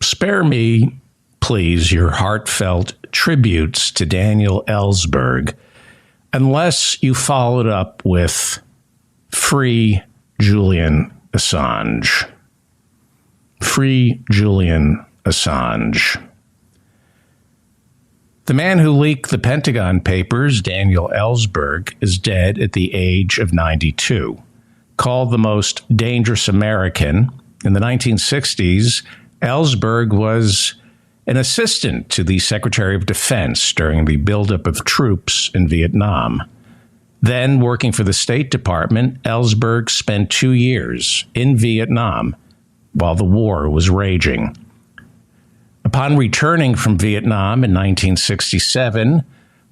Spare me, please, your heartfelt tributes to Daniel Ellsberg, unless you follow it up with free Julian Assange. Free Julian Assange. The man who leaked the Pentagon Papers, Daniel Ellsberg, is dead at the age of 92. Called the most dangerous American, in the 1960s, Ellsberg was an assistant to the Secretary of Defense during the buildup of troops in Vietnam. Then, working for the State Department, Ellsberg spent 2 years in Vietnam while the war was raging. Upon returning from Vietnam in 1967,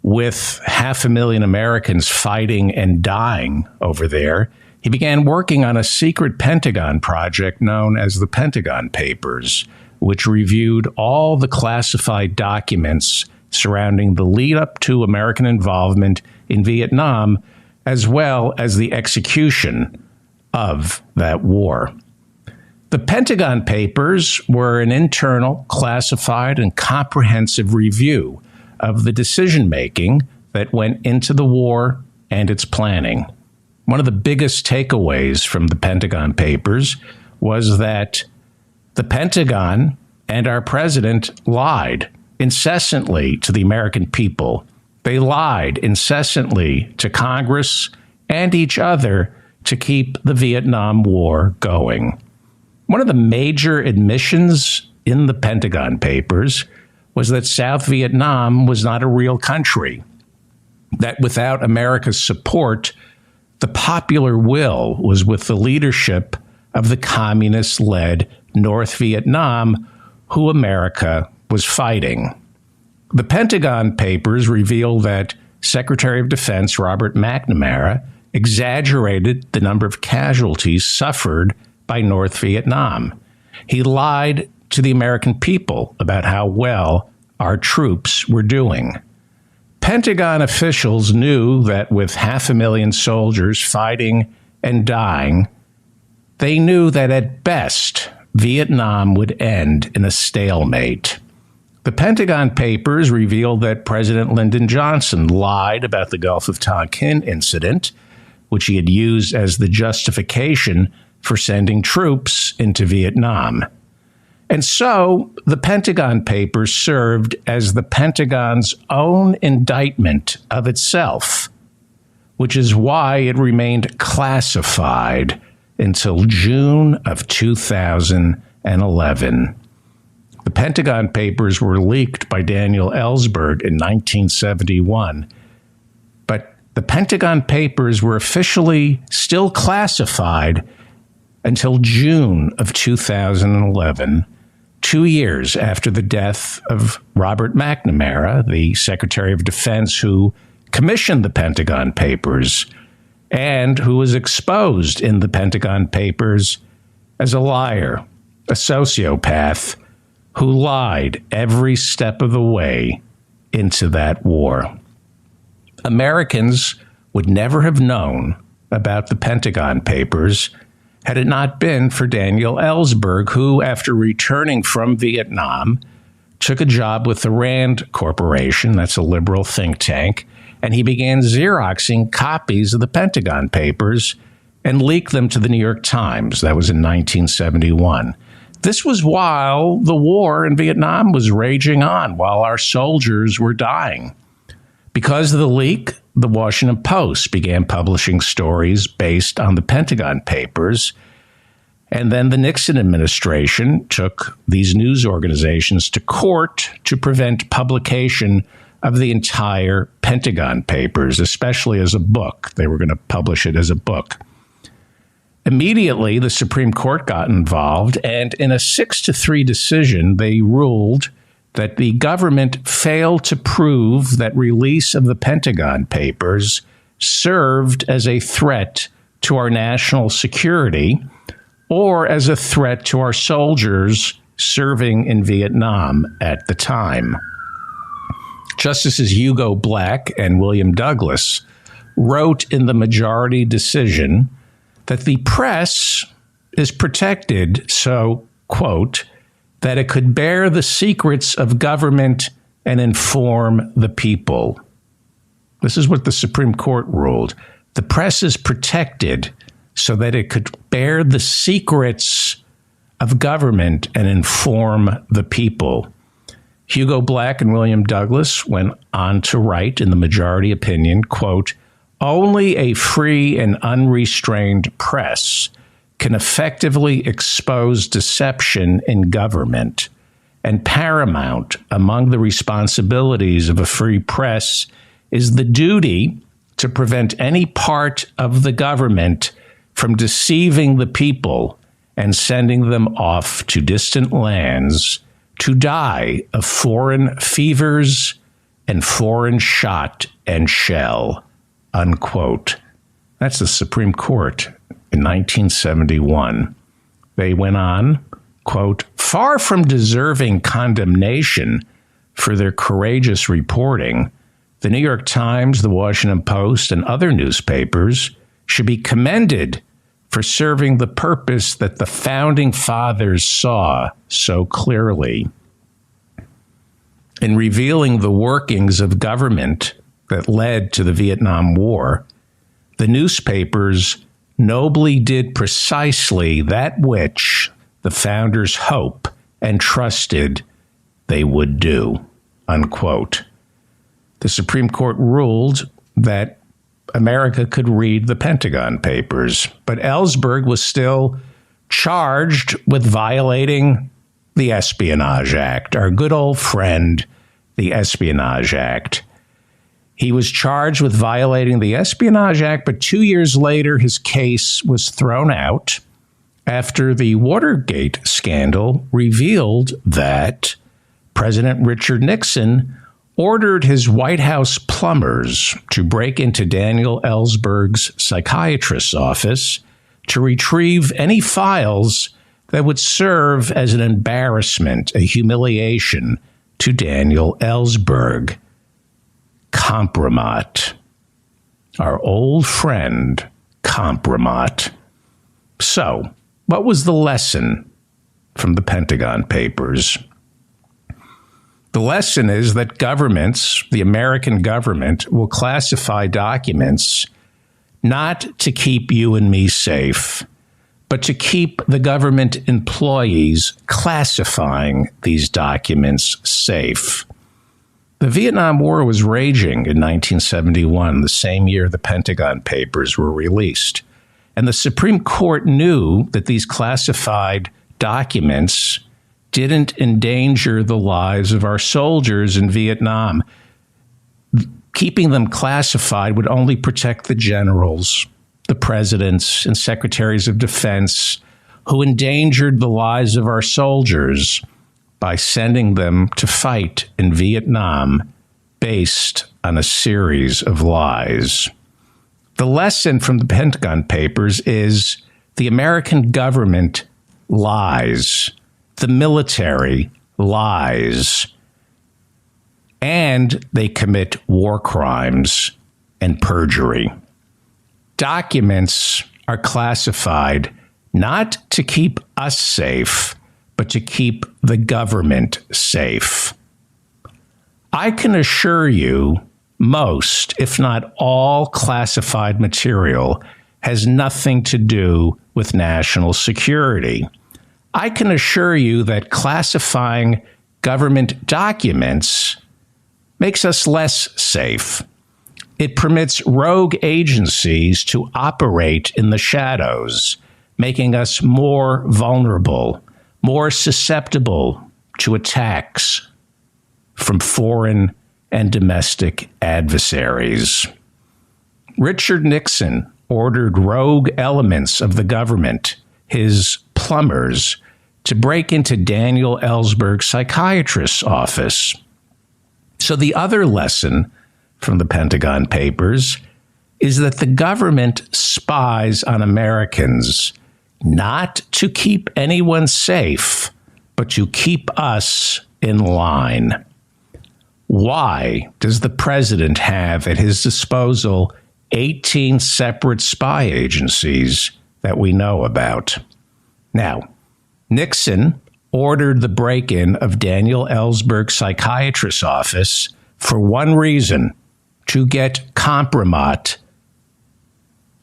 with 500,000 Americans fighting and dying over there, he began working on a secret Pentagon project known as the Pentagon Papers, which reviewed all the classified documents surrounding the lead-up to American involvement in Vietnam, as well as the execution of that war. The Pentagon Papers were an internal, classified, and comprehensive review of the decision-making that went into the war and its planning. One of the biggest takeaways from the Pentagon Papers was that the Pentagon and our president lied incessantly to the American people. They lied incessantly to Congress and each other to keep the Vietnam War going. One of the major admissions in the Pentagon Papers was that South Vietnam was not a real country, that without America's support, the popular will was with the leadership of the communist-led North Vietnam, who America was fighting. The Pentagon Papers revealed that Secretary of Defense Robert McNamara exaggerated the number of casualties suffered by North Vietnam. He lied to the American people about how well our troops were doing. Pentagon officials knew that with 500,000 soldiers fighting and dying, they knew that at best, Vietnam would end in a stalemate. The Pentagon Papers revealed that President Lyndon Johnson lied about the Gulf of Tonkin incident, which he had used as the justification for sending troops into Vietnam. And so the Pentagon Papers served as the Pentagon's own indictment of itself, which is why it remained classified until June of 2011. The Pentagon Papers were leaked by Daniel Ellsberg in 1971, but the Pentagon Papers were officially still classified until June of 2011, 2 years after the death of Robert McNamara, the Secretary of Defense who commissioned the Pentagon Papers and who was exposed in the Pentagon Papers as a liar, a sociopath who lied every step of the way into that war. Americans would never have known about the Pentagon Papers had it not been for Daniel Ellsberg, who, after returning from Vietnam, took a job with the Rand Corporation, that's a liberal think tank, and he began Xeroxing copies of the Pentagon Papers and leaked them to the New York Times. That was in 1971. This was while the war in Vietnam was raging on, while our soldiers were dying. Because of the leak, the Washington Post began publishing stories based on the Pentagon Papers, and then the Nixon administration took these news organizations to court to prevent publication of the entire Pentagon Papers, especially as a book. They were going to publish it as a book. Immediately, the Supreme Court got involved, and in a 6-3 decision, they ruled that the government failed to prove that release of the Pentagon Papers served as a threat to our national security or as a threat to our soldiers serving in Vietnam at the time. Justices Hugo Black and William Douglas wrote in the majority decision that the press is protected so, quote, that it could bear the secrets of government and inform the people. This is what the Supreme Court ruled. The press is protected so that it could bear the secrets of government and inform the people. Hugo Black and William Douglas went on to write in the majority opinion, quote, "Only a free and unrestrained press can effectively expose deception in government, and paramount among the responsibilities of a free press is the duty to prevent any part of the government from deceiving the people and sending them off to distant lands to die of foreign fevers and foreign shot and shell," unquote. That's the Supreme Court in 1971. They went on, quote, "Far from deserving condemnation for their courageous reporting, the New York Times, the Washington Post, and other newspapers should be commended for serving the purpose that the founding fathers saw so clearly. In revealing the workings of government that led to the Vietnam War, the newspapers nobly did precisely that which the founders hoped and trusted they would do," unquote. The Supreme Court ruled that America could read the Pentagon Papers, but Ellsberg was still charged with violating the Espionage Act, our good old friend, the Espionage Act. He was charged with violating the Espionage Act, but 2 years later, his case was thrown out after the Watergate scandal revealed that President Richard Nixon ordered his White House plumbers to break into Daniel Ellsberg's psychiatrist's office to retrieve any files that would serve as an embarrassment, a humiliation to Daniel Ellsberg. Compromat. Our old friend, Compromat. So, what was the lesson from the Pentagon Papers? The lesson is that governments, the American government, will classify documents not to keep you and me safe, but to keep the government employees classifying these documents safe. The Vietnam War was raging in 1971, the same year the Pentagon Papers were released. And the Supreme Court knew that these classified documents didn't endanger the lives of our soldiers in Vietnam. Keeping them classified would only protect the generals, the presidents, and secretaries of defense who endangered the lives of our soldiers by sending them to fight in Vietnam based on a series of lies. The lesson from the Pentagon Papers is the American government lies. The military lies, and they commit war crimes and perjury. Documents are classified not to keep us safe, but to keep the government safe. I can assure you most, if not all, classified material has nothing to do with national security. I can assure you that classifying government documents makes us less safe. It permits rogue agencies to operate in the shadows, making us more vulnerable, more susceptible to attacks from foreign and domestic adversaries. Richard Nixon ordered rogue elements of the government, his plumbers, to break into Daniel Ellsberg's psychiatrist's office. So the other lesson from the Pentagon Papers is that the government spies on Americans not to keep anyone safe, but to keep us in line. Why does the president have at his disposal 18 separate spy agencies that we know about? Now, Nixon ordered the break-in of Daniel Ellsberg's psychiatrist's office for one reason: to get compromat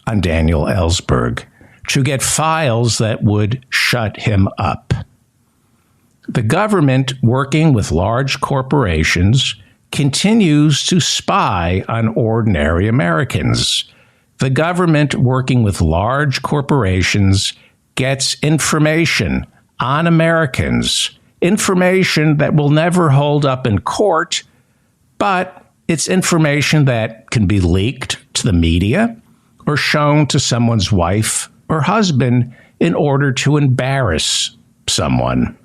on Daniel Ellsberg, to get files that would shut him up. The government, working with large corporations, continues to spy on ordinary Americans. The government, working with large corporations, gets information on Americans, information that will never hold up in court, but it's information that can be leaked to the media or shown to someone's wife or husband in order to embarrass someone.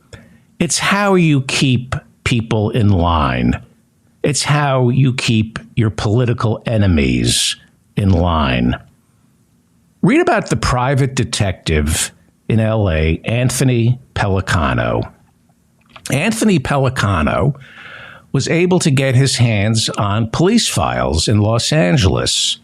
It's how you keep people in line. It's how you keep your political enemies in line. Read about the private detective in LA, Anthony Pellicano. Anthony Pellicano was able to get his hands on police files in Los Angeles,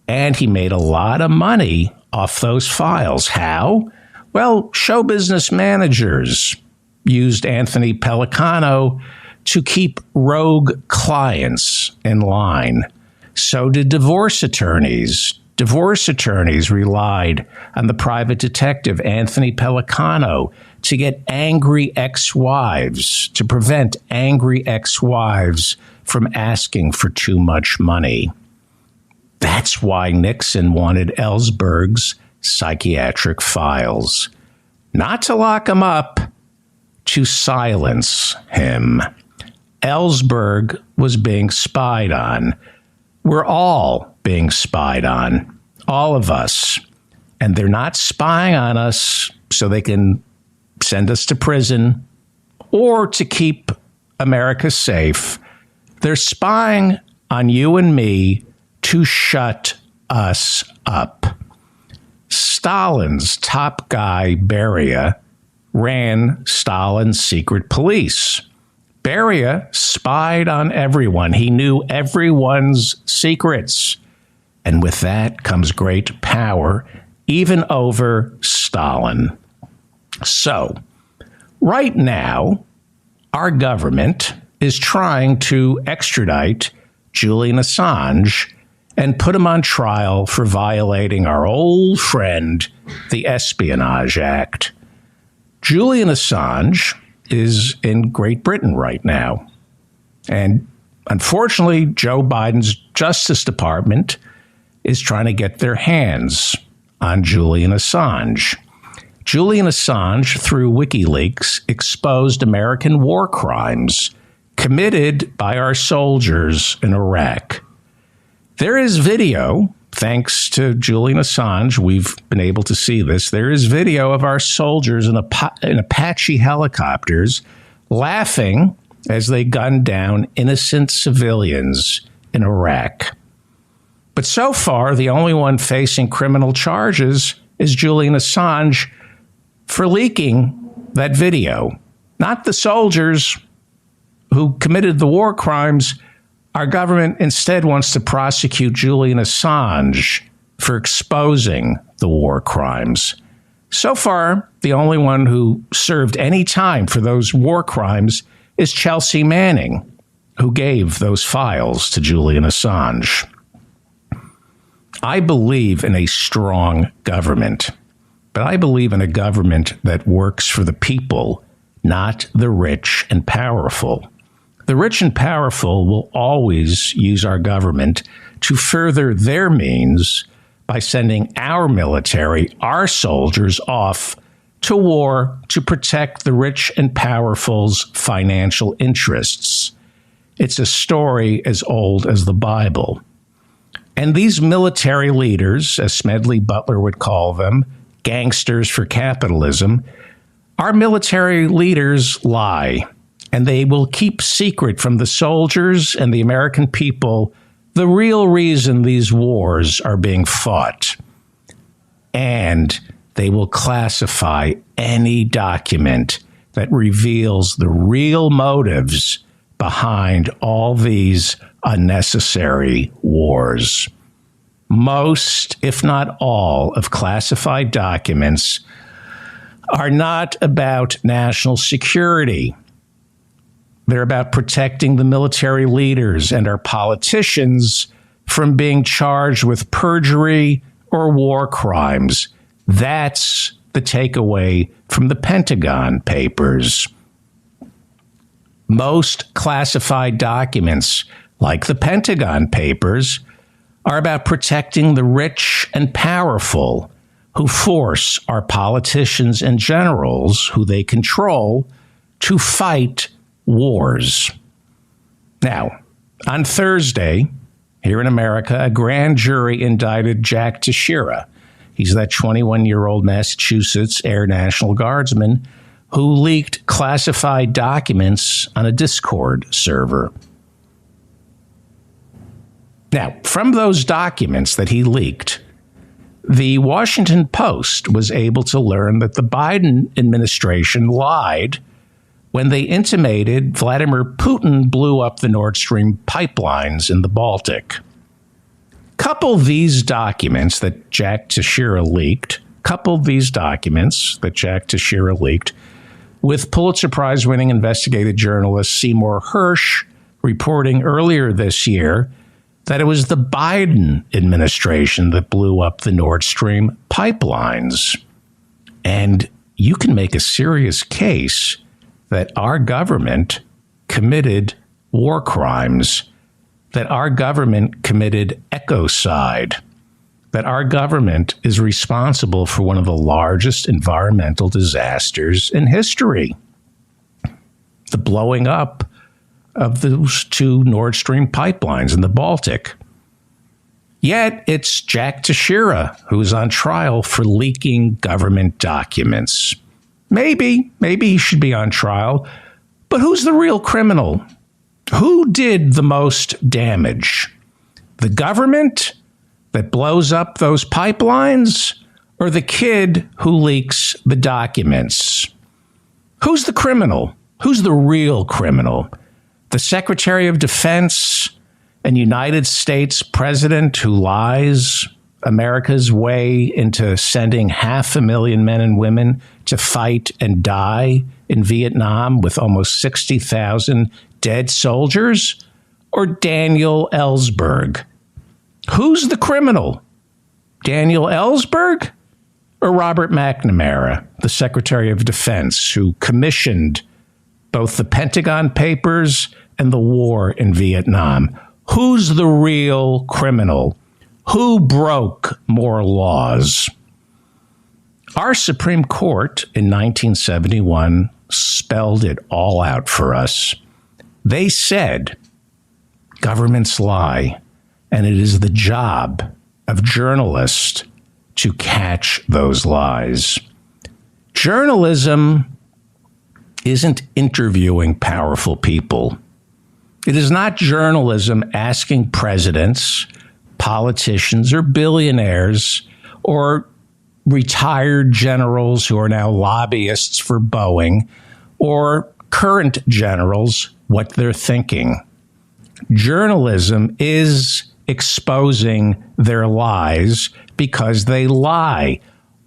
and he made a lot of money off those files. How? Well, show business managers used Anthony Pellicano to keep rogue clients in line. So did divorce attorneys. Divorce attorneys relied on the private detective Anthony Pellicano to get angry ex-wives, to prevent angry ex-wives from asking for too much money. That's why Nixon wanted Ellsberg's psychiatric files. Not to lock him up, to silence him. Ellsberg was being spied on. We're all being spied on, all of us. And they're not spying on us so they can send us to prison or to keep America safe. They're spying on you and me to shut us up. Stalin's top guy, Beria, ran Stalin's secret police. Beria spied on everyone. He knew everyone's secrets. And with that comes great power, even over Stalin. So, right now, our government is trying to extradite Julian Assange and put him on trial for violating our old friend, the Espionage Act. Julian Assange is in Great Britain right now. And unfortunately, Joe Biden's Justice Department is trying to get their hands on Julian Assange. Julian Assange, through WikiLeaks, exposed American war crimes committed by our soldiers in Iraq. There is video, thanks to Julian Assange, we've been able to see this. There is video of our soldiers in Apache helicopters laughing as they gunned down innocent civilians in Iraq. But so far, the only one facing criminal charges is Julian Assange for leaking that video. Not the soldiers who committed the war crimes. Our government instead wants to prosecute Julian Assange for exposing the war crimes. So far, the only one who served any time for those war crimes is Chelsea Manning, who gave those files to Julian Assange. I believe in a strong government, but I believe in a government that works for the people, not the rich and powerful. The rich and powerful will always use our government to further their means by sending our military, our soldiers, off to war to protect the rich and powerful's financial interests. It's a story as old as the Bible. And these military leaders, as Smedley Butler would call them, gangsters for capitalism, our military leaders lie. And they will keep secret from the soldiers and the American people the real reason these wars are being fought. And they will classify any document that reveals the real motives behind all these unnecessary wars. Most, if not all, of classified documents are not about national security. They're about protecting the military leaders and our politicians from being charged with perjury or war crimes. That's the takeaway from the Pentagon Papers. Most classified documents, like the Pentagon Papers, are about protecting the rich and powerful who force our politicians and generals, who they control, to fight wars. Now, on Thursday, here in America, a grand jury indicted Jack Teixeira. He's that 21-year-old Massachusetts Air National Guardsman who leaked classified documents on a Discord server. Now, from those documents that he leaked, the Washington Post was able to learn that the Biden administration lied when they intimated Vladimir Putin blew up the Nord Stream pipelines in the Baltic. Couple these documents that Jack Teixeira leaked with Pulitzer Prize-winning investigative journalist Seymour Hersh reporting earlier this year that it was the Biden administration that blew up the Nord Stream pipelines. And you can make a serious case that our government committed war crimes, that our government committed ecocide, that our government is responsible for one of the largest environmental disasters in history, the blowing up of those two Nord Stream pipelines in the Baltic. Yet it's Jack Teixeira who's on trial for leaking government documents. Maybe he should be on trial, but who's the real criminal? Who did the most damage? The government that blows up those pipelines, or the kid who leaks the documents? Who's the criminal? Who's the real criminal? The Secretary of Defense and United States president who lies America's way into sending 500,000 men and women to fight and die in Vietnam with almost 60,000 dead soldiers? Or Daniel Ellsberg? Who's the criminal? Daniel Ellsberg or Robert McNamara, the Secretary of Defense, who commissioned both the Pentagon Papers and the war in Vietnam? Who's the real criminal? Who broke more laws? Our Supreme Court in 1971 spelled it all out for us. They said governments lie, and it is the job of journalists to catch those lies. Journalism isn't interviewing powerful people. It is not journalism asking presidents, politicians, or billionaires, or retired generals who are now lobbyists for Boeing, or current generals what they're thinking. Journalism is exposing their lies because they lie.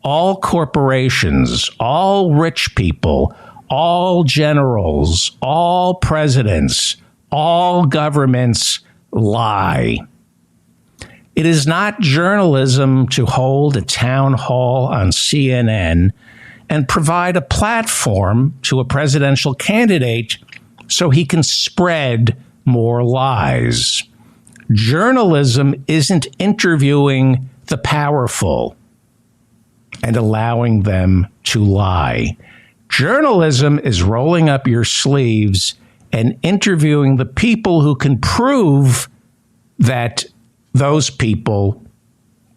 All corporations, all rich people, all generals, all presidents, all governments lie. It is not journalism to hold a town hall on CNN and provide a platform to a presidential candidate so he can spread more lies. Journalism isn't interviewing the powerful and allowing them to lie. Journalism is rolling up your sleeves and interviewing the people who can prove that those people,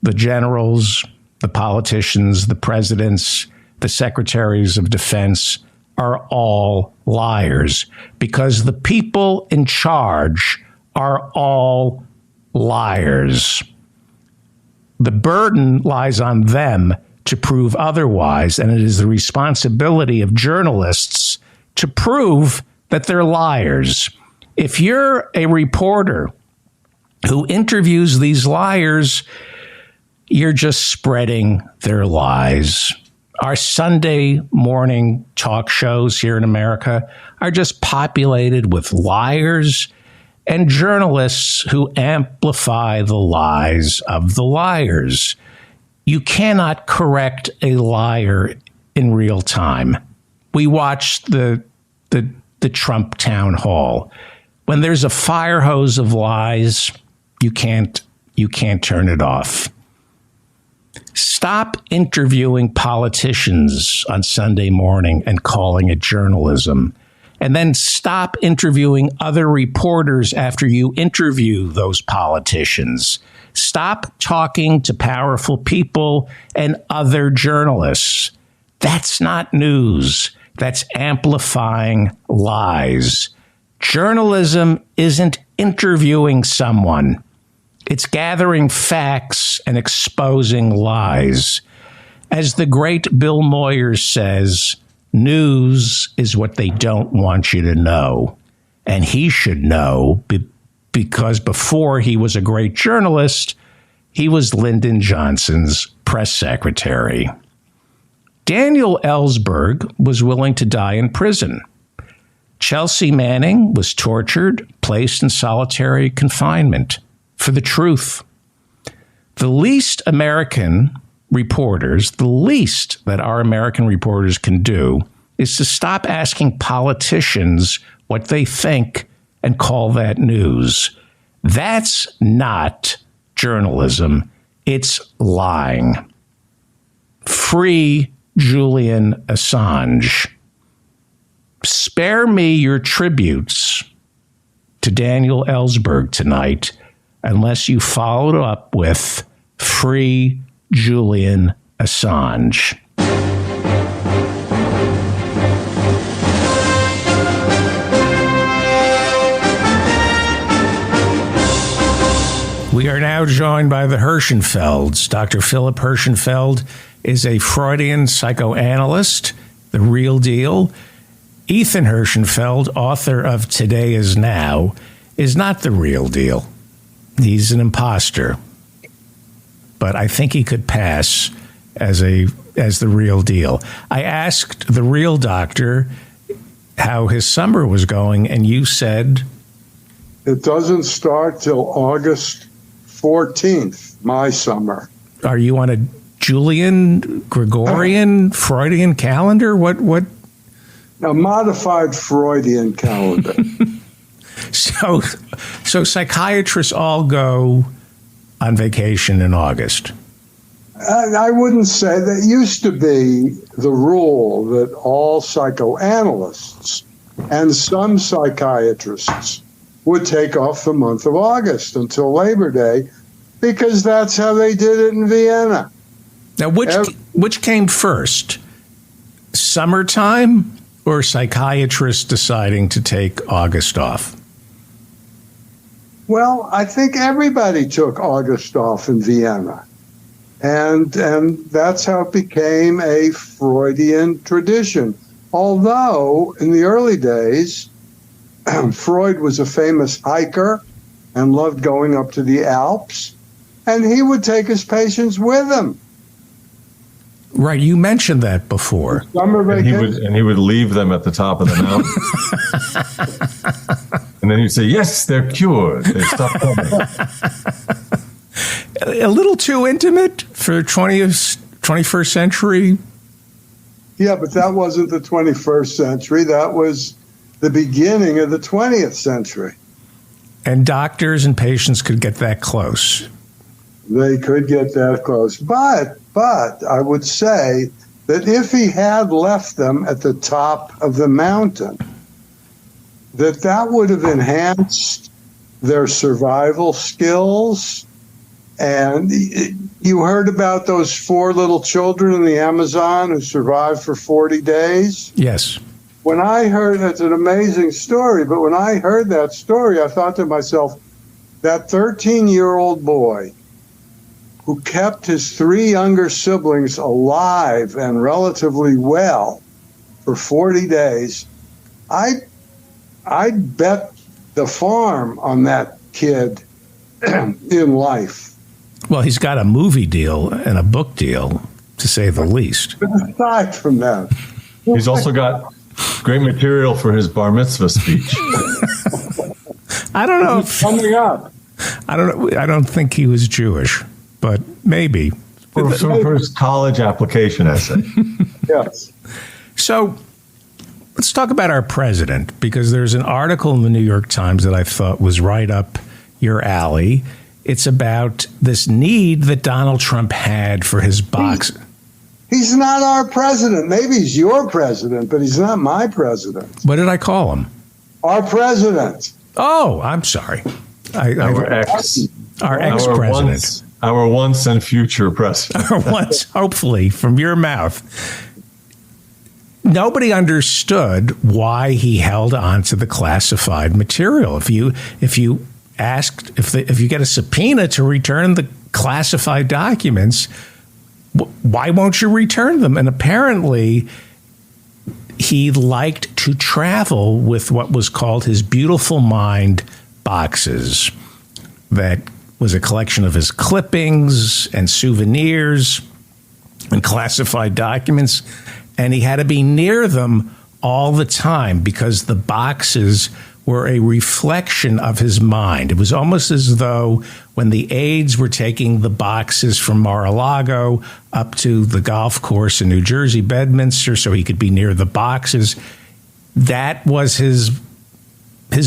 the generals, the politicians, the presidents, the secretaries of defense, are all liars, because the people in charge are all liars. The burden lies on them to prove otherwise, and it is the responsibility of journalists to prove that they're liars. If you're a reporter who interviews these liars, you're just spreading their lies. Our Sunday morning talk shows here in America are just populated with liars and journalists who amplify the lies of the liars. You cannot correct a liar in real time. We watched the Trump town hall. When there's a fire hose of lies, you can't turn it off. Stop interviewing politicians on Sunday morning and calling it journalism. And then stop interviewing other reporters after you interview those politicians. Stop talking to powerful people and other journalists. That's not news. That's amplifying lies. Journalism isn't interviewing someone. It's gathering facts and exposing lies. As the great Bill Moyers says, news is what they don't want you to know. And he should know because before he was a great journalist, he was Lyndon Johnson's press secretary. Daniel Ellsberg was willing to die in prison. Chelsea Manning was tortured, placed in solitary confinement for the truth. The least that our American reporters can do is to stop asking politicians what they think and call that news. That's not journalism. It's lying. Free Julian Assange. Spare me your tributes to Daniel Ellsberg tonight unless you followed up with free Julian Assange. We are now joined by the Herschenfelds. Dr. Philip Herschenfeld is a Freudian psychoanalyst, the real deal. Ethan Herschenfeld, author of Today Is Now, is not the real deal. He's an imposter. But I think he could pass as the real deal. I asked the real doctor how his summer was going, and you said it doesn't start till August 14th, my summer. Are you on a Julian, Gregorian, Freudian calendar? What? A modified Freudian calendar. So psychiatrists all go on vacation in August. I wouldn't say that. Used to be the rule that all psychoanalysts and some psychiatrists would take off the month of August until Labor Day because that's how they did it in Vienna. Now, which came first? Summertime or psychiatrists deciding to take August off? Well, I think everybody took August off in Vienna. And that's how it became a Freudian tradition. Although, in the early days, Freud was a famous hiker and loved going up to the Alps, and he would take his patients with him. Right, you mentioned that before. Summer vacation. And he would leave them at the top of the mountain. And then he'd say, yes, they're cured. They stopped coming. A little too intimate for 21st century? Yeah, but that wasn't the 21st century. That was the beginning of the 20th century. And doctors and patients could get that close. They could get that close. But I would say that if he had left them at the top of the mountain, that would have enhanced their survival skills. And you heard about those 4 little children in the Amazon who survived for 40 days? Yes. When I heard, it's an amazing story, but when I heard that story, I thought to myself, that 13-year-old boy who kept his 3 younger siblings alive and relatively well for 40 days, I'd bet the farm on that kid in life. Well, he's got a movie deal and a book deal, to say the least. But aside from that, He's also got great material for his bar mitzvah speech. I don't know. If, coming up. I don't think he was Jewish, but maybe. For his college application essay. Yes. So let's talk about our president, because there's an article in the New York Times that I thought was right up your alley. It's about this need that Donald Trump had for his box. He's not our president. Maybe he's your president, but he's not my president. What did I call him? Our president. Oh, I'm sorry. Our ex-president. Our once and future president. Our once, hopefully, from your mouth. Nobody understood why he held on to the classified material. If you asked, if you get a subpoena to return the classified documents, why won't you return them? And apparently, he liked to travel with what was called his Beautiful Mind boxes. That was a collection of his clippings and souvenirs and classified documents. And he had to be near them all the time because the boxes were a reflection of his mind. It was almost as though when the aides were taking the boxes from Mar-a-Lago up to the golf course in New Jersey, Bedminster, so he could be near the boxes, that was his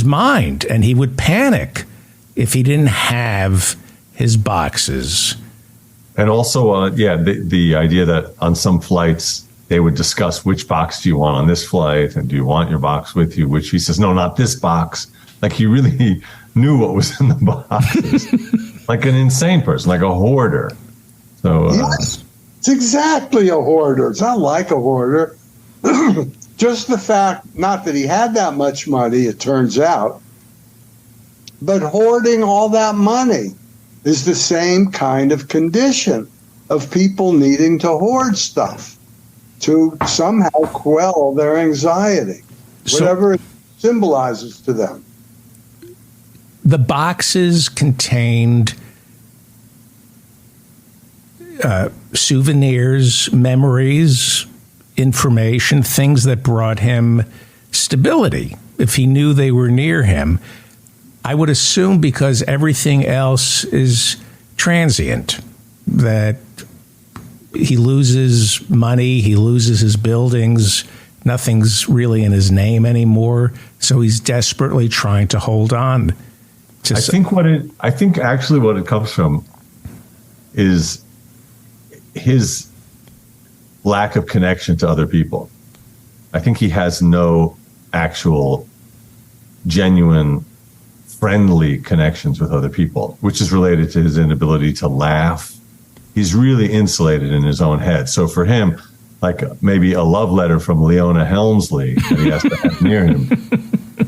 mind. And he would panic if he didn't have his boxes. And also, the idea that on some flights, they would discuss which box do you want on this flight, and do you want your box with you, which he says, no, not this box. Like he really knew what was in the boxes. Like an insane person, like a hoarder. So yes, it's exactly a hoarder. It's not like a hoarder. Just the fact, not that he had that much money, it turns out, but hoarding all that money is the same kind of condition of people needing to hoard stuff to somehow quell their anxiety, whatever it symbolizes to them. The boxes contained souvenirs, memories, information, things that brought him stability. If he knew they were near him, I would assume because everything else is transient, that he loses money, he loses his buildings, nothing's really in his name anymore, so he's desperately trying to hold on to I think actually what it comes from is his lack of connection to other people. I think he has no actual genuine friendly connections with other people, which is related to his inability to laugh. He's really insulated in his own head. So for him, like maybe a love letter from Leona Helmsley that he has to have near him,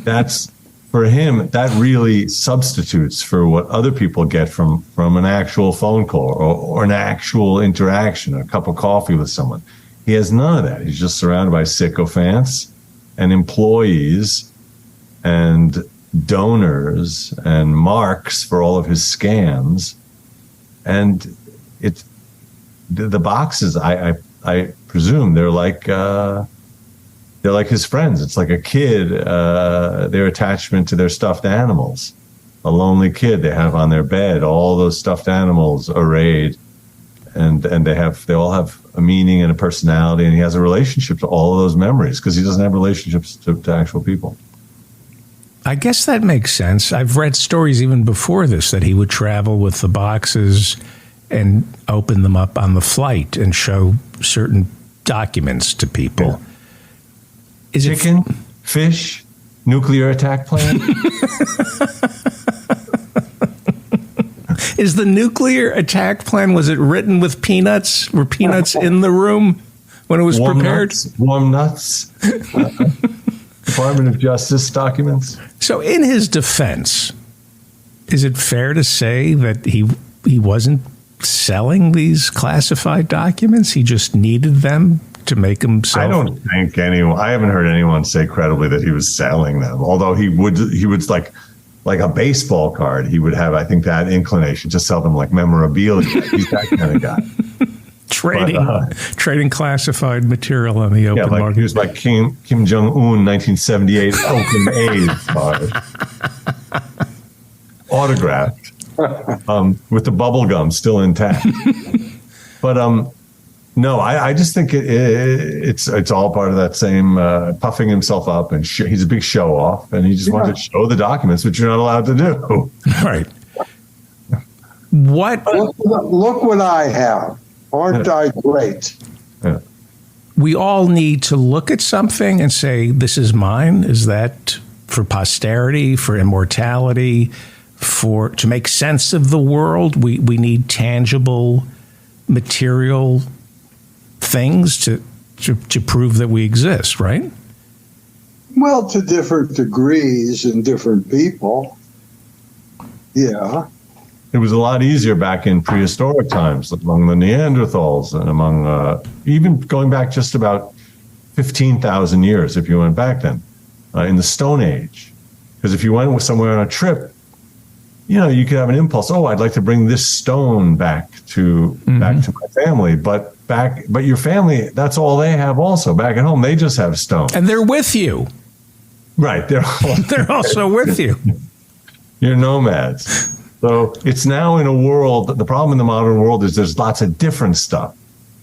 that's for him, that really substitutes for what other people get from an actual phone call or an actual interaction, a cup of coffee with someone. He has none of that. He's just surrounded by sycophants and employees and donors and marks for all of his scams. And it's the boxes, I presume they're like his friends. It's like a kid, their attachment to their stuffed animals. A lonely kid they have on their bed, all those stuffed animals arrayed, and they all have a meaning and a personality, and he has a relationship to all of those memories because he doesn't have relationships to actual people. I guess that makes sense. I've read stories even before this that he would travel with the boxes and open them up on the flight and show certain documents to people. Yeah. Is chicken, fish, nuclear attack plan? Is the nuclear attack plan, was it written with peanuts? Were peanuts in the room when it was prepared? Warm nuts. Department of Justice documents. So in his defense, is it fair to say that he wasn't selling these classified documents? He just needed them to make himself. I don't think I haven't heard anyone say credibly that he was selling them. Although he would like a baseball card. He would have, I think, that inclination to sell them like memorabilia. He's that kind of guy. Trading classified material on the open market. Here's my Kim Jong-un 1978 Oakland A's card. Autographed. With the bubble gum still intact. But no, I just think it's all part of that same puffing himself up, and he's a big show off, and he just wanted to show the documents, which you're not allowed to do. Right. What? Look what I have. Aren't I great? Yeah. We all need to look at something and say, this is mine. Is that for posterity, for immortality, to make sense of the world? We need tangible, material things to prove that we exist, right? Well, to different degrees in different people. Yeah. It was a lot easier back in prehistoric times among the Neanderthals and among even going back just about 15,000 years, if you went back then, in the Stone Age. Because if you went somewhere on a trip, you could have an impulse. Oh, I'd like to bring this stone back to my family. But your family, that's all they have also. Back at home, they just have stone. And they're with you. Right. They're also with you. You're nomads. So it's now in a world, the problem in the modern world is there's lots of different stuff.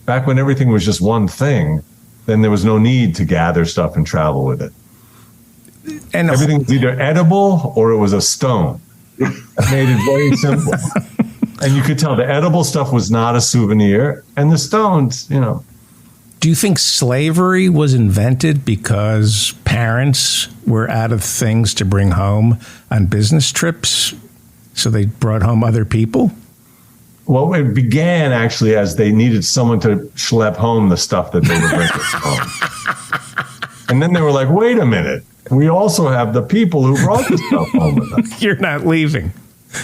Back when everything was just one thing, then there was no need to gather stuff and travel with it. And everything was either edible or it was a stone. That made it very simple. And you could tell the edible stuff was not a souvenir, and the stones, Do you think slavery was invented because parents were out of things to bring home on business trips? So they brought home other people? Well, it began actually as they needed someone to schlep home the stuff that they were bringing home. And then they were like, wait a minute. We also have the people who brought the stuff home with them. You're not leaving.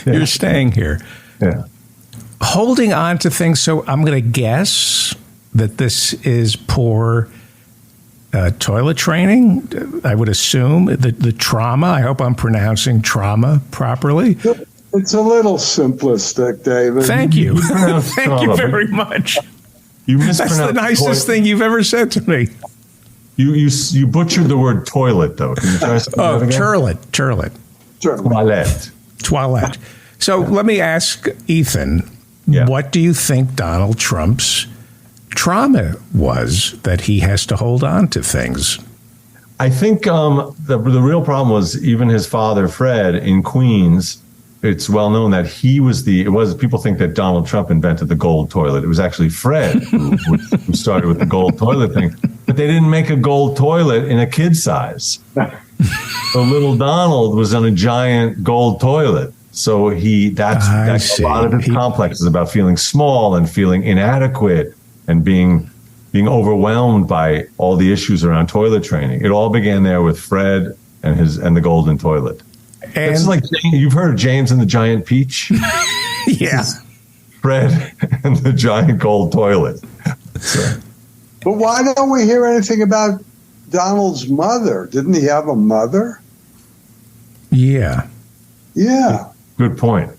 Yeah. You're staying here. Yeah. Holding on to things. So I'm going to guess that this is poor toilet training. I would assume the trauma. I hope I'm pronouncing trauma properly. It's a little simplistic, David. Thank you. Thank you very much. That's the nicest thing you've ever said to me. You butchered the word toilet, though. Can you try something toilet. Toilet. So let me ask Ethan, what do you think Donald Trump's trauma was that he has to hold on to things? I think the real problem was even his father, Fred, in Queens. It's well known that he was people think that Donald Trump invented the gold toilet. It was actually Fred who started with the gold toilet thing. But they didn't make a gold toilet in a kid size. So little Donald was on a giant gold toilet. So that's a lot of his complex is about feeling small and feeling inadequate and being overwhelmed by all the issues around toilet training. It all began there with Fred and the golden toilet. And it's like you've heard of James and the Giant Peach? Yeah. Fred and the giant gold toilet. So. But why don't we hear anything about Donald's mother? Didn't he have a mother? Yeah. Yeah. Good point.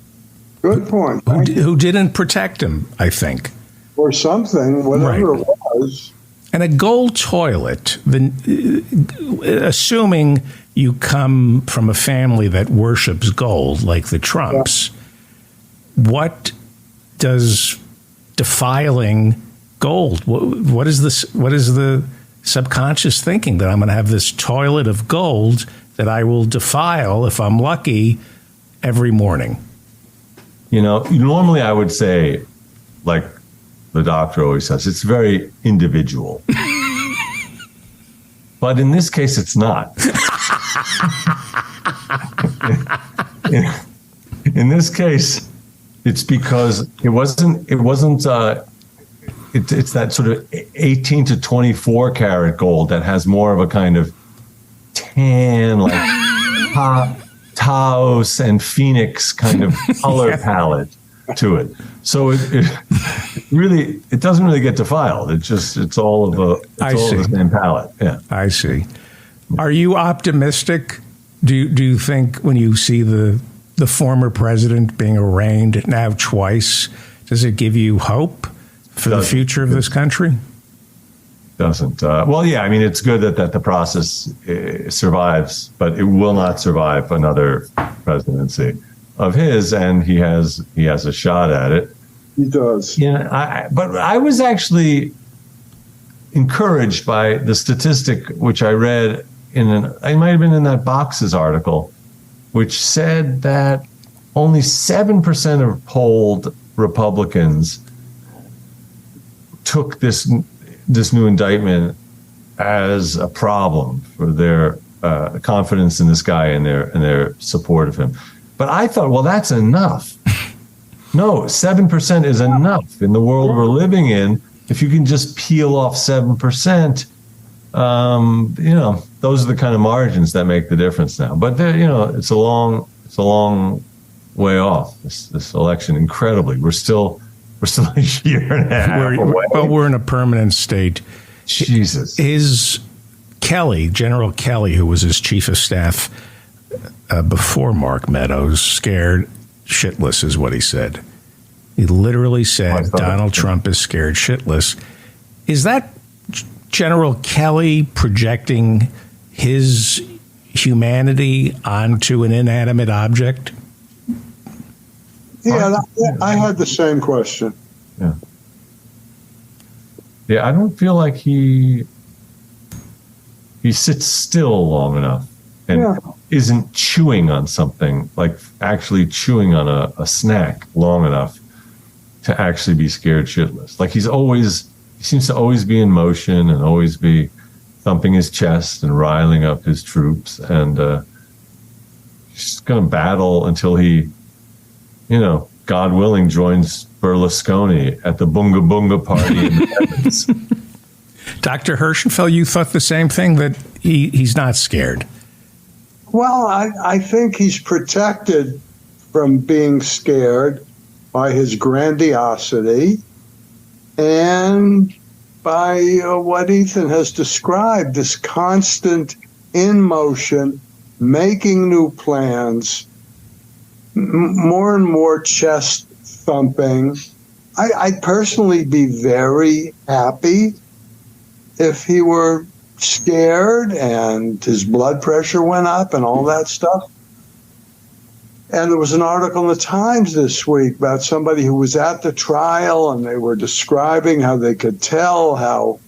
Who didn't protect him, I think. Or something, whatever it was. And a gold toilet, assuming you come from a family that worships gold, like the Trumps, what does defiling gold? What is this? What is the subconscious thinking that I'm going to have this toilet of gold that I will defile if I'm lucky every morning? Normally I would say, like the doctor always says, it's very individual. But in this case, it's not. In this case, it's because it's that sort of 18 to 24 karat gold that has more of a kind of tan, like Taos and Phoenix kind of color palette to it. So it doesn't really get defiled. It's all of the same palette. Yeah, I see. Are you optimistic? Do you think when you see the former president being arraigned now twice, does it give you hope for the future of this country? Doesn't. Well, yeah, I mean, it's good that the process survives, but it will not survive another presidency of his, and he has a shot at it. He does. Yeah, but I was actually encouraged by the statistic which I read I might have been in that Boxes article, which said that only 7% of polled Republicans took this new indictment as a problem for their confidence in this guy and their support of him. But I thought, well, that's enough. No, 7% is enough in the world we're living in. If you can just peel off 7%, those are the kind of margins that make the difference now. But it's a long way off. This election, incredibly, we're still a year and a half away. But we're in a permanent state. Jesus. General Kelly, who was his chief of staff before Mark Meadows, scared shitless is what he said. He literally said Donald Trump is scared shitless. Is that General Kelly projecting his humanity onto an inanimate object? Yeah, I had the same question. Yeah, I don't feel like he sits still long enough and isn't chewing on something, like actually chewing on a snack long enough to actually be scared shitless. Like he seems to always be in motion and always be thumping his chest and riling up his troops, and he's going to battle until he, God willing, joins Berlusconi at the Bunga Bunga party in the heavens. Dr. Herschenfeld, you thought the same thing, that he's not scared? Well, I think he's protected from being scared by his grandiosity and by what Ethan has described, this constant in motion, making new plans, more and more chest thumping. I'd personally be very happy if he were scared and his blood pressure went up and all that stuff. And there was an article in the Times this week about somebody who was at the trial, and they were describing how they could tell how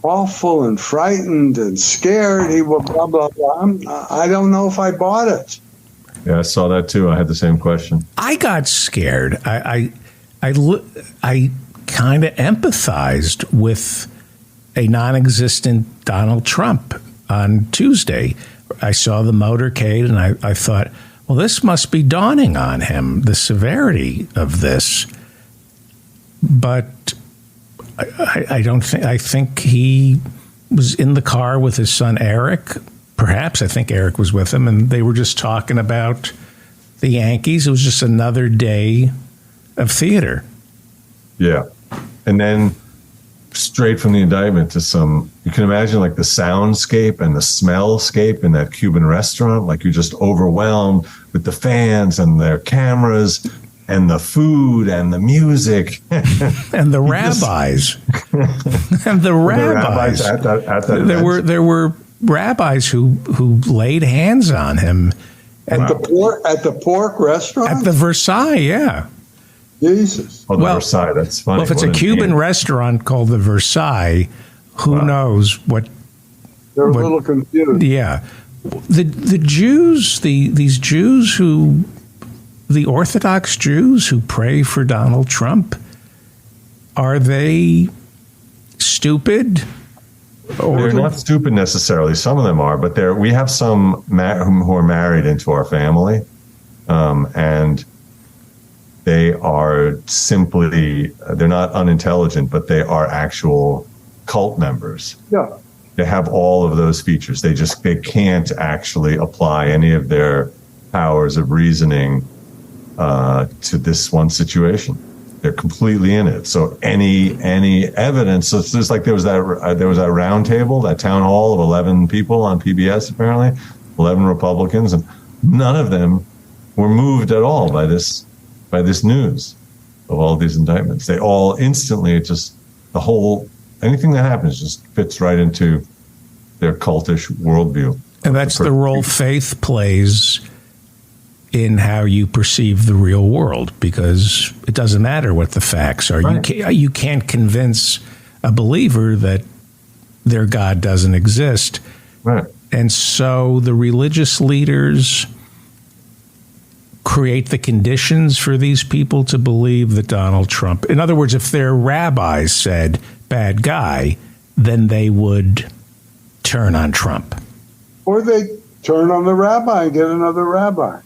awful and frightened and scared he was, blah, blah, blah. I don't know if I bought it. Yeah, I saw that too. I had the same question. I got scared. I kind of empathized with a non-existent Donald Trump on Tuesday. I saw the motorcade and I thought, well, this must be dawning on him, the severity of this. But I don't think, I think he was in the car with his son, Eric. Perhaps, I think Eric was with him, and they were just talking about the Yankees. It was just another day of theater. Yeah. And then straight from the indictment to you can imagine like the soundscape and the smellscape in that Cuban restaurant. Like you're just overwhelmed with the fans and their cameras and the food and the music. And the rabbis. And the rabbis. At that there were rabbis who laid hands on him. At the pork restaurant? At the Versailles, yeah. Jesus. Oh, the Versailles, that's funny. Well, if it's a Cuban restaurant called the Versailles, who knows what... They're a little confused. Yeah. The Jews, these Jews the Orthodox Jews who pray for Donald Trump, are they stupid? Or they're not stupid necessarily. Some of them are, but we have some who are married into our family, and they are they're not unintelligent, but they are actual cult members. Yeah. They have all of those features. They can't actually apply any of their powers of reasoning to this one situation. They're completely in it. So any evidence. So it's just like there was that round table, that town hall of 11 people on PBS, apparently 11 Republicans, and none of them were moved at all by this news. of all these indictments. They all instantly, anything that happens just fits right into their cultish worldview. And that's the role faith plays in how you perceive the real world, because it doesn't matter what the facts are. Right. You can't convince a believer that their God doesn't exist. Right. And so the religious leaders create the conditions for these people to believe that Donald Trump, in other words, if their rabbis said bad guy, then they would turn on Trump. Or they turn on the rabbi and get another rabbi.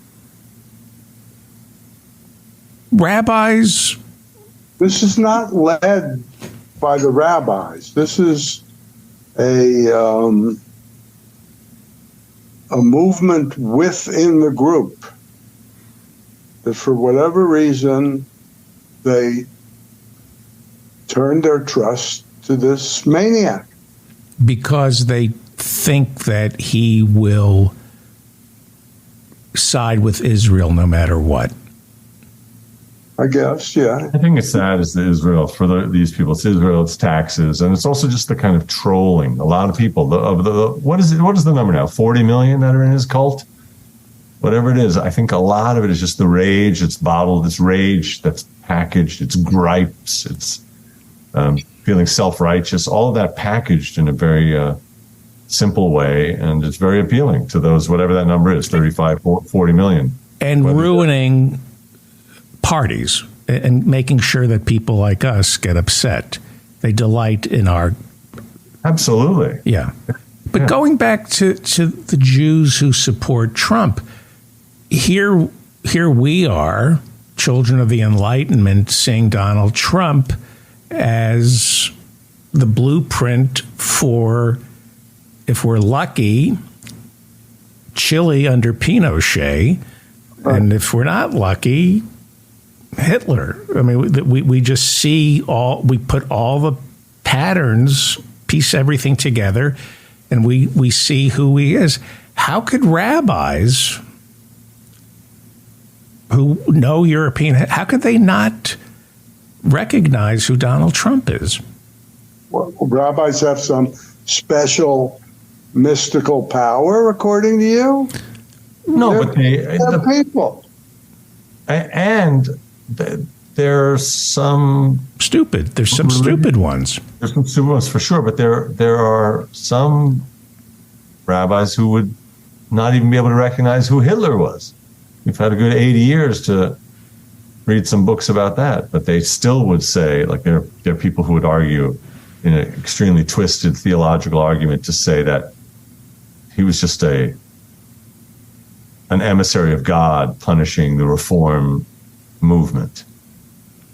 Rabbis? This is not led by the rabbis. This is a movement within the group that for whatever reason they turn their trust to this maniac. Because they think that he will side with Israel no matter what. I guess, yeah. I think it's sad is Israel for these people. It's Israel, it's taxes, and it's also just the kind of trolling. A lot of people. What is the number now? 40 million that are in his cult. Whatever it is, I think a lot of it is just the rage. It's bottled. It's rage that's packaged. It's gripes. It's feeling self-righteous. All of that packaged in a very simple way, and it's very appealing to those. Whatever that number is, 35, 40 million, and ruining parties and making sure that people like us get upset. They delight in our... Absolutely. Yeah. But going back to the Jews who support Trump, here we are, children of the Enlightenment, seeing Donald Trump as the blueprint for, if we're lucky, Chile under Pinochet, and if we're not lucky, Hitler. I mean, we just see we put all the patterns, piece everything together, and we see who he is. How could rabbis who know European, how could they not recognize who Donald Trump is? Well, rabbis have some special mystical power, according to you? No, but they're people. And there's some stupid. There's some stupid ones. There's some stupid ones for sure, but there are some rabbis who would not even be able to recognize who Hitler was. We've had a good 80 years to read some books about that, but they still would say, like there are people who would argue in an extremely twisted theological argument to say that he was just an emissary of God punishing the reform movement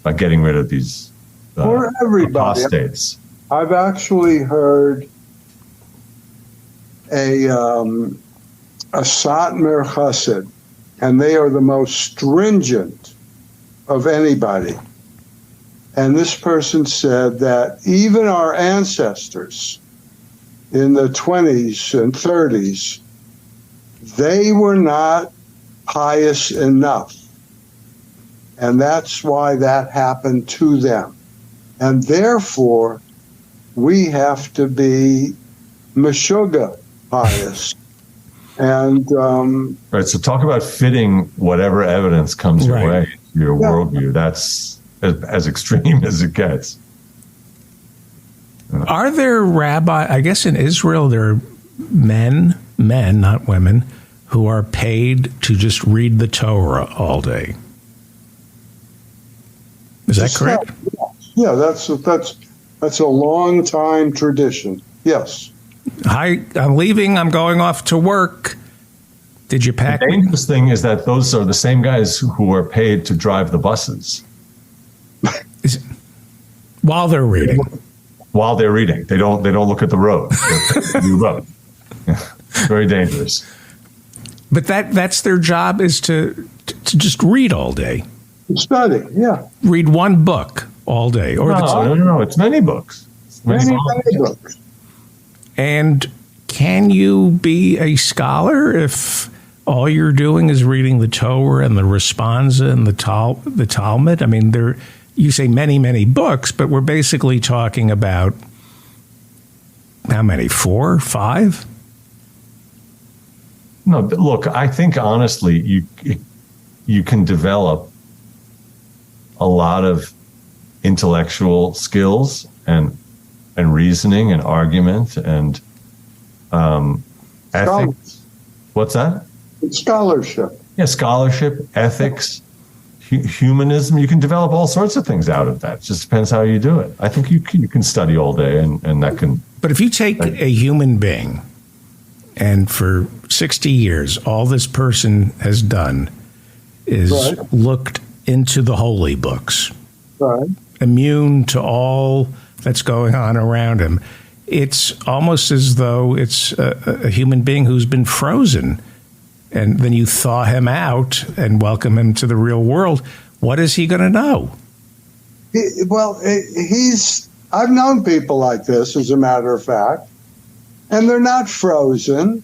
by getting rid of these for everybody. Apostates. I've actually heard a Satmar Chassid, and they are the most stringent of anybody. And this person said that even our ancestors in the 20s and 30s, they were not pious enough. And that's why that happened to them. And therefore, we have to be Meshuggah pious. And right. So talk about fitting whatever evidence comes your way, your worldview. That's as extreme as it gets. Are there rabbis? I guess in Israel there are men, not women, who are paid to just read the Torah all day. Is that correct? Yeah, that's a long time tradition. Yes. Hi, I'm leaving. I'm going off to work. Did you pack? The dangerous thing is that those are the same guys who are paid to drive the buses. While they're reading. While they're reading, they don't look at the road. You road. Very dangerous. But that's their job, is to just read all day. Study, yeah. Read one book all day, or no. It's many books. Many books. And can you be a scholar if all you're doing is reading the Torah and the Responsa and the Talmud? I mean, you say many, many books, but we're basically talking about how many? 4, 5? No, but look, I think honestly, you can develop a lot of intellectual skills and reasoning and argument and ethics. What's that? It's scholarship. Yeah, scholarship, ethics, humanism. You can develop all sorts of things out of that. It just depends how you do it. I think you can study all day, and that can. But if you take a human being, and for 60 years, all this person has done is looked into the holy books, immune to all that's going on around him. It's almost as though it's a human being who's been frozen, and then you thaw him out and welcome him to the real world. What is he going to know? I've known people like this, as a matter of fact, and they're not frozen.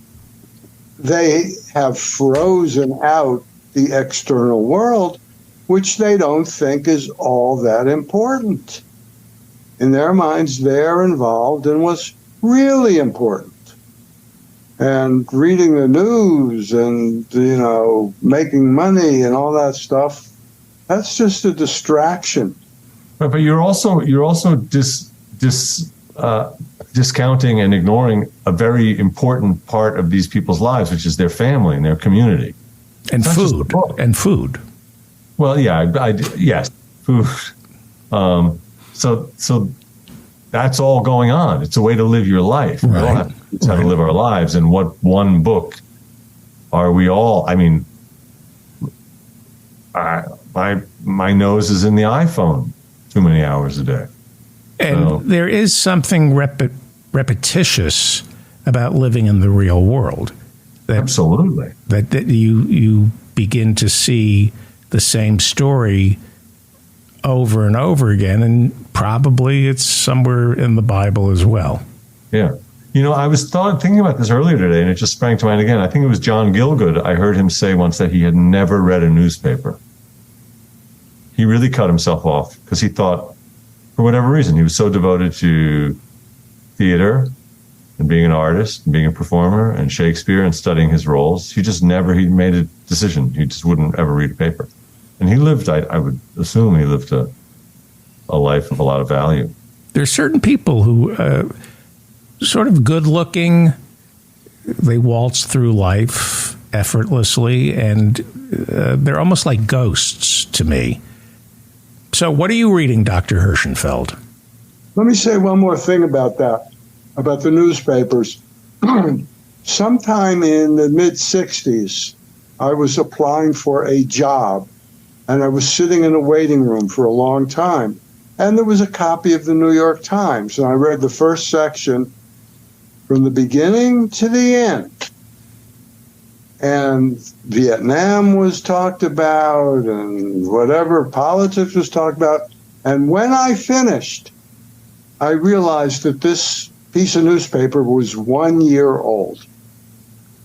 They have frozen out the external world, which they don't think is all that important. In their minds, they're involved in what's really important. And reading the news and, making money and all that stuff, that's just a distraction. But you're also discounting and ignoring a very important part of these people's lives, which is their family and their community. And food. Well, yeah, yes, food. So that's all going on. It's a way to live your life. We all have to live our lives. And what one book are we all? I mean, my nose is in the iPhone too many hours a day. And there is something repetitious about living in the real world. Absolutely. That you begin to see the same story over and over again, and probably it's somewhere in the Bible as well. Yeah. I was thinking about this earlier today, and it just sprang to mind again. I think it was John Gielgud. I heard him say once that he had never read a newspaper. He really cut himself off because he thought, for whatever reason, he was so devoted to theater and being an artist and being a performer and Shakespeare and studying his roles. He made a decision. He just wouldn't ever read a paper. And he lived, I would assume he lived a life of a lot of value. There's certain people who sort of good looking, they waltz through life effortlessly, and they're almost like ghosts to me. So what are you reading, Dr. Herschenfeld? Let me say one more thing about that, about the newspapers. Sometime in the mid-'60s, I was applying for a job, and I was sitting in a waiting room for a long time. And there was a copy of the New York Times, and I read the first section from the beginning to the end. And Vietnam was talked about, and whatever politics was talked about. And when I finished, I realized that this piece of newspaper was 1 year old.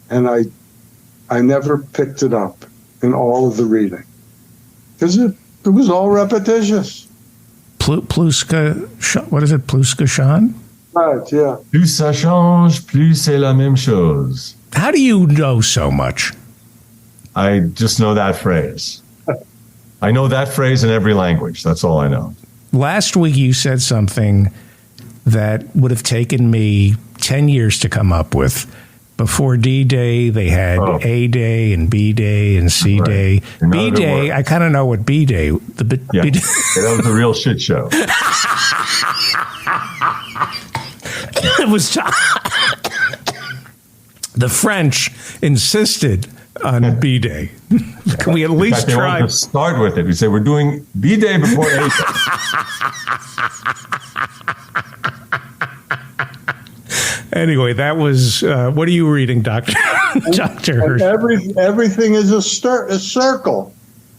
And I never picked it up in all of the reading, because it was all repetitious. Pluska, what is it, Pluska Shan? Right, yeah. Plus ça change, plus c'est la même chose. How do you know so much? I just know that phrase. I know that phrase in every language. That's all I know. Last week you said something that would have taken me 10 years to come up with. Before D-Day, they had A-Day and B-Day and C-Day. Right. B-Day, I kind of know what B-Day... B-Day. That was a real shit show. It was... The French insisted on B-Day. Can we at least try? To start with it. We say we're doing B-Day before A-Day. Anyway, that was. What are you reading, Doctor? Doctor? Everything is a circle.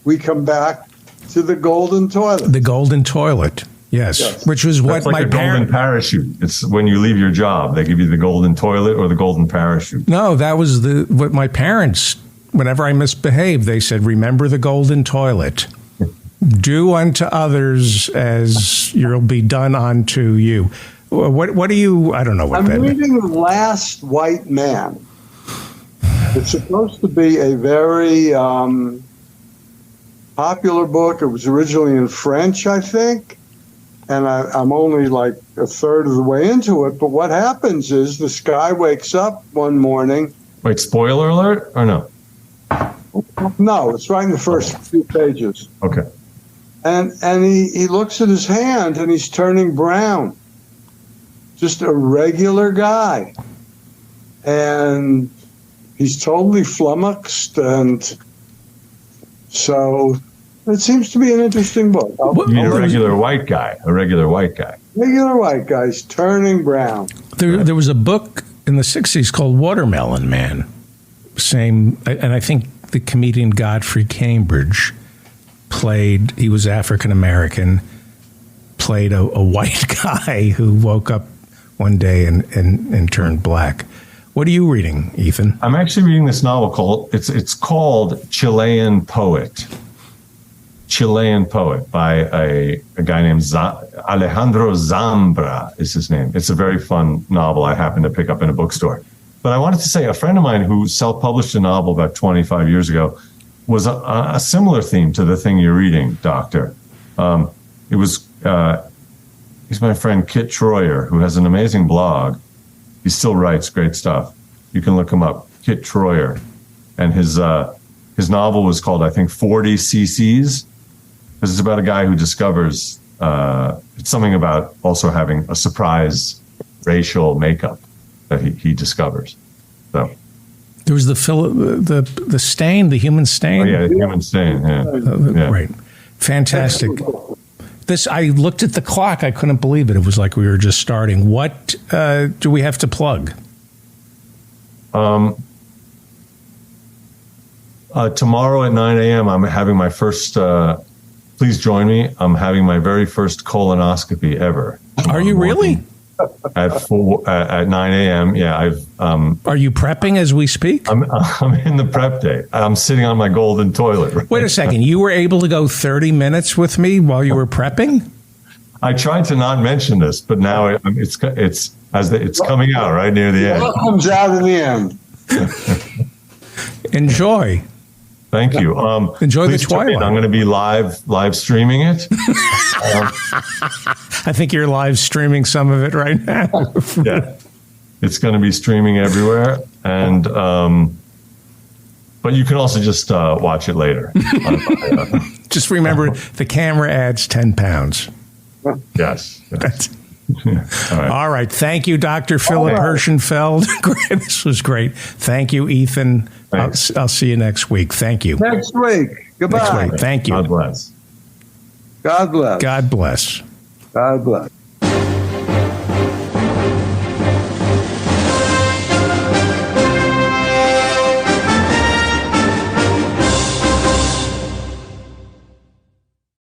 We come back to the golden toilet. The golden toilet. Yes. Which was what That's like my golden parachute. It's when you leave your job, they give you the golden toilet or the golden parachute. No, that was what my parents whenever I misbehaved, they said, remember the golden toilet. Do unto others as you'll be done unto you. What do you, I don't know what I'm that means. reading The Last White Man. It's supposed to be a very popular book. It was originally in French, I think. And I'm only like a third of the way into it. But what happens is this guy wakes up one morning. Wait, spoiler alert or no? No, it's right in the first few pages. Okay. And he looks at his hand and he's turning brown. Just a regular guy. And he's totally flummoxed. And so it seems to be an interesting book. You mean a regular white guy? A regular white guy. Regular white guys turning brown. There was a book in the 60s called Watermelon Man. Same, and I think the comedian Godfrey Cambridge played, he was African American, played a white guy who woke up one day and turned black. What are you reading, Ethan? I'm actually reading this novel called Chilean Poet. Chilean Poet by a guy named Alejandro Zambra is his name. It's a very fun novel I happened to pick up in a bookstore. But I wanted to say a friend of mine who self-published a novel about 25 years ago was a similar theme to the thing you're reading, Doctor. He's my friend Kit Troyer, who has an amazing blog. He still writes great stuff. You can look him up, Kit Troyer. And his novel was called, I think, 40 cc's. Because it's about a guy who discovers, it's something about also having a surprise racial makeup that he discovers. So there was the stain, the human stain. Oh yeah, the human stain. Yeah. Yeah. Right, fantastic. I looked at the clock. I couldn't believe it. It was like we were just starting. What do we have to plug? Tomorrow at 9 a.m. I'm having my first. Please join me. I'm having my very first colonoscopy ever. Are you really? At 9 a.m. Yeah, Are you prepping as we speak? I'm in the prep day. I'm sitting on my golden toilet. Right? Wait a second. You were able to go 30 minutes with me while you were prepping? I tried to not mention this, but now it's coming out right near the end. What comes out in the end? Enjoy. Thank you. Enjoy the twilight. I'm going to be live streaming it. I think you're live streaming some of it right now. Yeah, it's going to be streaming everywhere, and but you can also just watch it later. Just remember, the camera adds 10 pounds. Yes. All right. Thank you, Dr. Philip Herschenfeld. This was great. Thank you, Ethan. I'll see you next week. Thank you. Next week. Goodbye. Next week. Thank you. God bless. God bless. God bless. God bless.